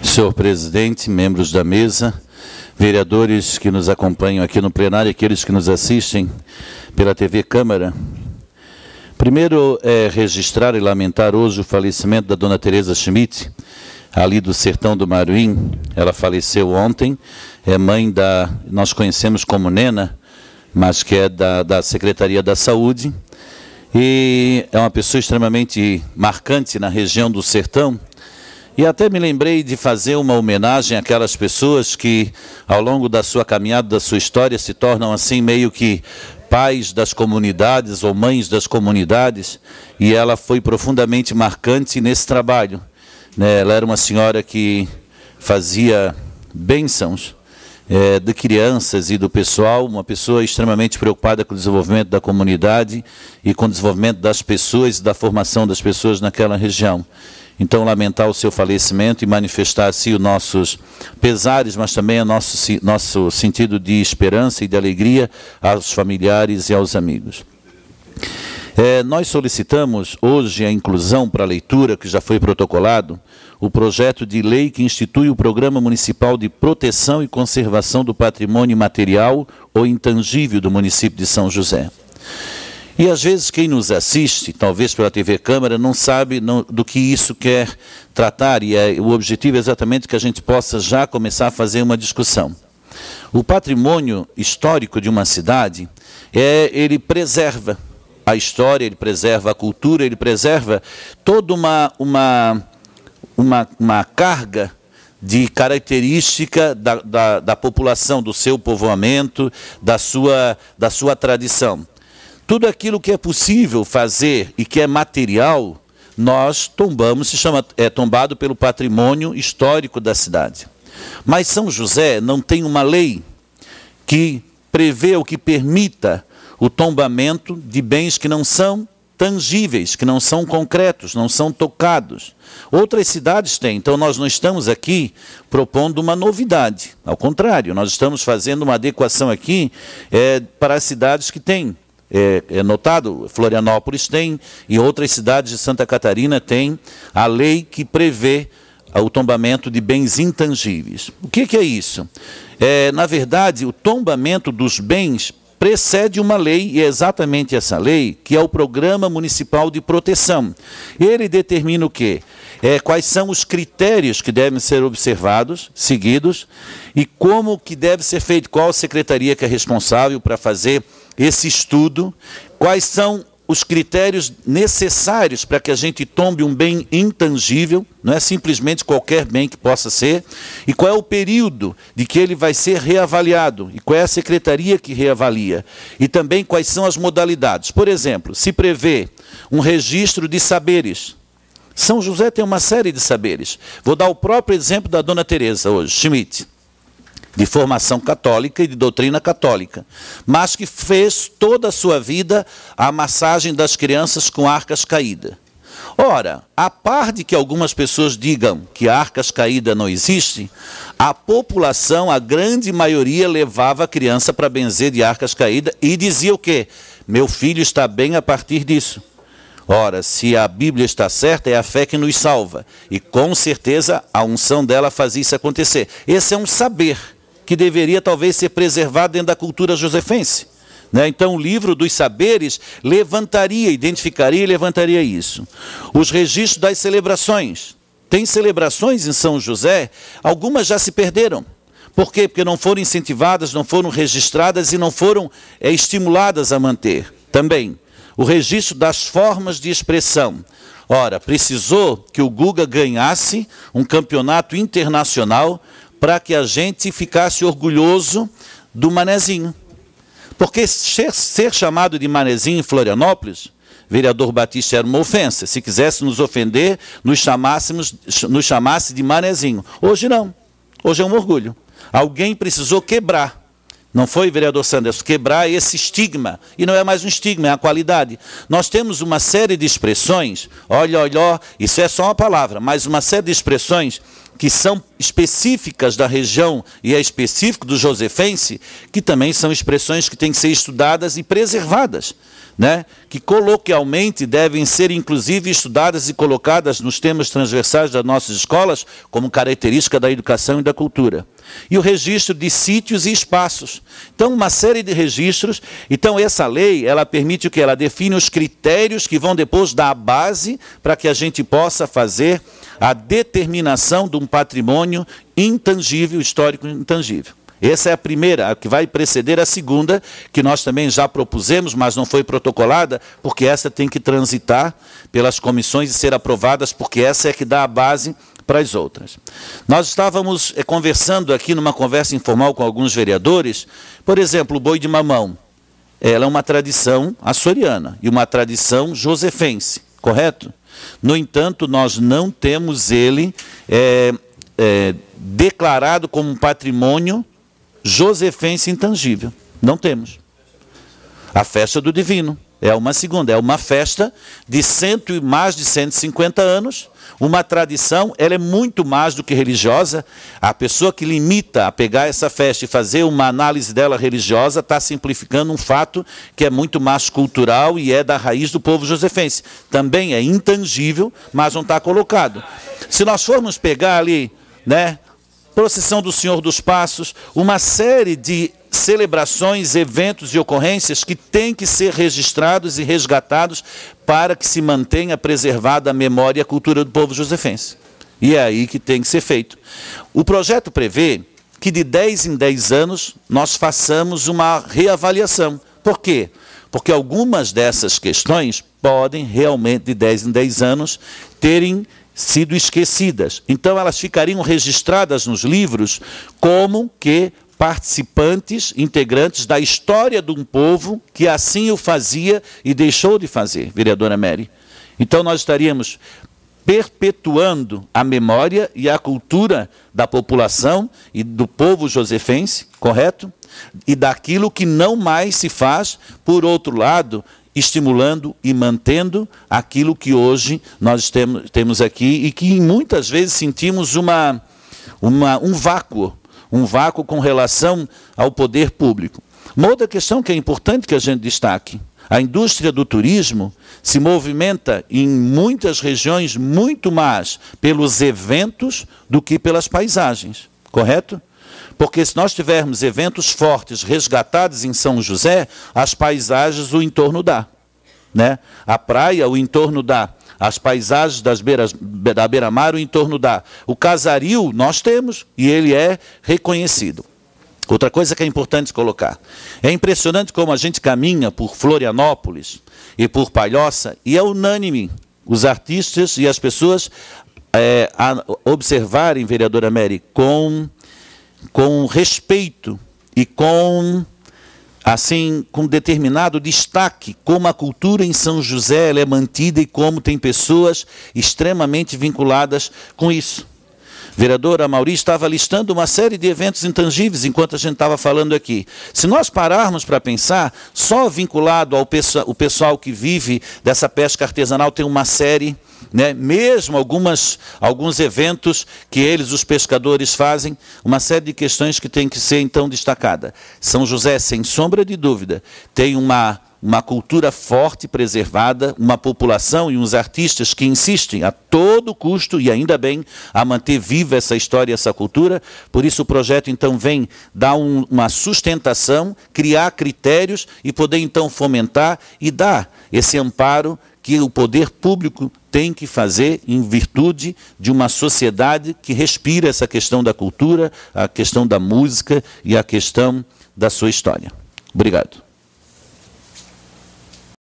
Senhor presidente, membros da mesa, vereadores que nos acompanham aqui no plenário e aqueles que nos assistem pela TV Câmara. Primeiro, registrar e lamentar hoje o falecimento da dona Tereza Schmidt, ali do sertão do Maruim. Ela faleceu ontem, é mãe da, nós conhecemos como Nena, mas que é da Secretaria da Saúde, e é uma pessoa extremamente marcante na região do sertão. E até me lembrei de fazer uma homenagem àquelas pessoas que, ao longo da sua caminhada, da sua história, se tornam assim meio que pais das comunidades ou mães das comunidades, e ela foi profundamente marcante nesse trabalho. Ela era uma senhora que fazia bênçãos de crianças e do pessoal, uma pessoa extremamente preocupada com o desenvolvimento da comunidade e com o desenvolvimento das pessoas e da formação das pessoas naquela região. Então, lamentar o seu falecimento e manifestar assim os nossos pesares, mas também o nosso sentido de esperança e de alegria aos familiares e aos amigos. Nós solicitamos hoje a inclusão para a leitura, que já foi protocolado, o projeto de lei que institui o Programa Municipal de Proteção e Conservação do Patrimônio Material ou Intangível do município de São José. E às vezes quem nos assiste, talvez pela TV Câmara, não sabe do que isso quer tratar, e o objetivo é exatamente que a gente possa já começar a fazer uma discussão. O patrimônio histórico de uma cidade, ele preserva a história, ele preserva a cultura, ele preserva toda uma carga de característica da população, do seu povoamento, da sua tradição. Tudo aquilo que é possível fazer e que é material, nós tombamos, é tombado pelo patrimônio histórico da cidade. Mas São José não tem uma lei que prevê ou que permita o tombamento de bens que não são tangíveis, que não são concretos, não são tocados. Outras cidades têm, então nós não estamos aqui propondo uma novidade. Ao contrário, nós estamos fazendo uma adequação aqui para as cidades que têm. É notado, Florianópolis tem, e outras cidades de Santa Catarina têm a lei que prevê o tombamento de bens intangíveis. O que é isso? Na verdade, o tombamento dos bens precede uma lei, e é exatamente essa lei que é o Programa Municipal de Proteção. Ele determina o quê? Quais são os critérios que devem ser observados, seguidos, e como que deve ser feito, qual a secretaria que é responsável para fazer esse estudo, quais são os critérios necessários para que a gente tombe um bem intangível, não é simplesmente qualquer bem que possa ser, e qual é o período de que ele vai ser reavaliado, e qual é a secretaria que reavalia, e também quais são as modalidades. Por exemplo, se prevê um registro de saberes. São José tem uma série de saberes. Vou dar o próprio exemplo da dona Tereza hoje, Schmidt, de formação católica e de doutrina católica, mas que fez toda a sua vida a massagem das crianças com arcas caídas. Ora, a par de que algumas pessoas digam que arcas caídas não existe, a população, a grande maioria, levava a criança para benzer de arcas caídas e dizia o quê? Meu filho está bem a partir disso. Ora, se a Bíblia está certa, é a fé que nos salva. E com certeza a unção dela fazia isso acontecer. Esse é um saber que deveria talvez ser preservado dentro da cultura josefense. Então o livro dos saberes levantaria, identificaria e levantaria isso. Os registros das celebrações. Tem celebrações em São José, algumas já se perderam. Por quê? Porque não foram incentivadas, não foram registradas e não foram estimuladas a manter. Também o registro das formas de expressão. Ora, precisou que o Guga ganhasse um campeonato internacional para que a gente ficasse orgulhoso do Manezinho. Porque ser chamado de Manezinho em Florianópolis, vereador Batista, era uma ofensa. Se quisesse nos ofender, nos chamasse de Manezinho. Hoje não. Hoje é um orgulho. Alguém precisou quebrar. Não foi, vereador Sanders? Quebrar esse estigma. E não é mais um estigma, é a qualidade. Nós temos uma série de expressões, olha, isso é só uma palavra, mas uma série de expressões que são específicas da região e é específico do josefense, que também são expressões que têm que ser estudadas e preservadas, né? Que coloquialmente devem ser inclusive estudadas e colocadas nos temas transversais das nossas escolas como característica da educação e da cultura. E o registro de sítios e espaços. Então, uma série de registros. Então, essa lei, ela permite o que? Ela define os critérios que vão depois dar a base para que a gente possa fazer a determinação de um patrimônio intangível, histórico intangível. Essa é a primeira, a que vai preceder a segunda, que nós também já propusemos, mas não foi protocolada, porque essa tem que transitar pelas comissões e ser aprovadas, porque essa é que dá a base para as outras. Nós estávamos conversando aqui numa conversa informal com alguns vereadores, por exemplo, o boi de mamão. Ela é uma tradição açoriana e uma tradição josefense, correto? No entanto, nós não temos ele declarado como um patrimônio josefense intangível. Não temos. A festa do divino é uma segunda, é uma festa de mais de 150 anos, uma tradição, ela é muito mais do que religiosa. A pessoa que limita a pegar essa festa e fazer uma análise dela religiosa está simplificando um fato que é muito mais cultural e é da raiz do povo josefense. Também é intangível, mas não está colocado. Se nós formos pegar ali, né, procissão do Senhor dos Passos, uma série de celebrações, eventos e ocorrências que têm que ser registrados e resgatados para que se mantenha preservada a memória e a cultura do povo josefense. E é aí que tem que ser feito. O projeto prevê que de 10 em 10 anos nós façamos uma reavaliação. Por quê? Porque algumas dessas questões podem realmente, de 10 em 10 anos, terem sido esquecidas. Então, elas ficariam registradas nos livros como que participantes, integrantes da história de um povo que assim o fazia e deixou de fazer, vereadora Mary. Então, nós estaríamos perpetuando a memória e a cultura da população e do povo josefense, correto? E daquilo que não mais se faz, por outro lado, estimulando e mantendo aquilo que hoje nós temos aqui e que muitas vezes sentimos um vácuo com relação ao poder público. Uma outra questão que é importante que a gente destaque: a indústria do turismo se movimenta em muitas regiões muito mais pelos eventos do que pelas paisagens, correto? Porque se nós tivermos eventos fortes resgatados em São José, as paisagens o entorno dá, né? A praia o entorno dá, as paisagens da beira-mar o entorno dá. O casario nós temos e ele é reconhecido. Outra coisa que é importante colocar, é impressionante como a gente caminha por Florianópolis e por Palhoça e é unânime os artistas e as pessoas a observarem, vereadora Mary, com respeito e com determinado destaque, como a cultura em São José ela é mantida e como tem pessoas extremamente vinculadas com isso. Vereadora Mauri estava listando uma série de eventos intangíveis enquanto a gente estava falando aqui. Se nós pararmos para pensar, só vinculado ao o pessoal que vive dessa pesca artesanal tem uma série, né? Mesmo alguns eventos que os pescadores fazem, uma série de questões que tem que ser então destacada. São José, sem sombra de dúvida, tem uma cultura forte, preservada, uma população e uns artistas que insistem a todo custo, e ainda bem, a manter viva essa história e essa cultura. Por isso o projeto então vem dar uma sustentação, criar critérios e poder então fomentar e dar esse amparo que o poder público tem que fazer em virtude de uma sociedade que respira essa questão da cultura, a questão da música e a questão da sua história. Obrigado.